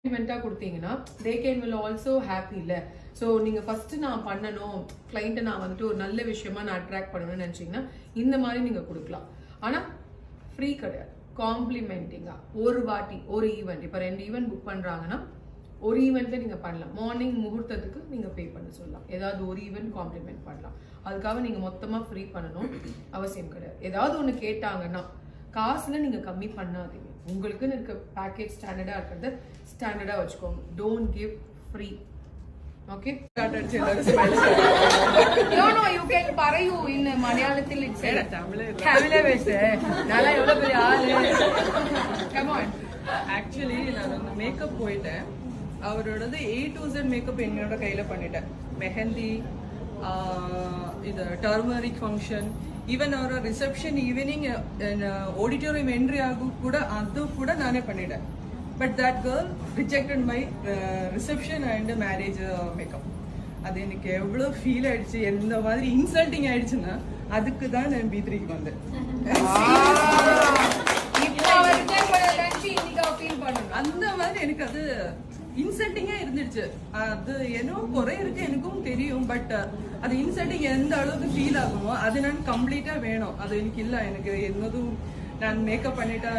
காம்ப்ளிமெண்டா கொடுத்தீங்கன்னா they can will also happy இல்ல. So நீங்க ஃபர்ஸ்ட் நான் பண்ணணும், கிளைண்ட்டை நான் வந்துட்டு ஒரு நல்ல விஷயமா நான் அட்ராக்ட் பண்ணணும்னு நினைச்சீங்கன்னா இந்த மாதிரி நீங்க கொடுக்கலாம். ஆனா ஃப்ரீ கிடையாது, காம்ப்ளிமெண்டிங்கா ஒரு வாட்டி ஒரு ஈவெண்ட். இப்போ 2 ஈவெண்ட் புக் பண்றாங்கன்னா ஒரு ஈவெண்ட்ல நீங்க பண்ணலாம். மார்னிங் முகூர்த்தத்துக்கு நீங்க பே பண்ண சொல்லலாம். ஏதாவது ஒரு ஈவெண்ட் காம்ப்ளிமெண்ட் பண்ணலாம். அதுக்காக நீங்க மொத்தமா ஃப்ரீ பண்ணணும் அவசியம் கிடையாது. ஏதாவது ஒன்று கேட்டாங்கன்னா காசுல நீங்க கம்மி பண்ணாதீங்க. உங்களுக்குன்னு இருக்க பேக்கேஜ் ஸ்டாண்டர்டா இருக்கிறத ஸ்டாண்டர்டா வச்சுக்கோங்க. Don't give free. Okay, no, you can parayu in Malayalam itself. Tamil பேசு. நல்லா எவ்வளவு பெரிய ஆளு. Come on. ஆக்சுவலி நான் அந்த மேக்கப் போயிட்டேன். அவரோடது A to Z மேக்கப் என்னோட கையில பண்ணிட்டேன். மெஹந்தி, இது டர்மரிக் ஃபங்க்ஷன், ஈவன் ಅವರ ರಿಸೆಪ್ಷನ್ ಈವ್ನಿಂಗ್ ಆಡಿಟೋರಿಯಂ ಎಂಟ್ರಿ ಆಗು ಕೂಡ ಅದು ಕೂಡ ನಾನೇ பண்ணிட்டேன். But that girl rejected my reception and marriage makeup. அது எனக்கு எவ்வளோ ஃபீல் ஆயிடுச்சு, எந்த மாதிரி இன்சல்ட்டிங் ஆயிடுச்சுன்னா அதுக்கு தான் நான் B3க்கு வந்தேன். அந்த மாதிரி எனக்கு அது இன்சல்ட்டிங்கா இருந்துச்சு. அது என்னோ குறை இருக்கு எனக்கும் தெரியும். பட் அது இன்சல்ட்டிங் எந்த அளவுக்கு ஃபீல் ஆகுமோ அது நான் கம்ப்ளீட்டா வேணும். அது எனக்கு இல்ல, எனக்கு என்னதும் நான் மேக்கப் பண்ணிட்டா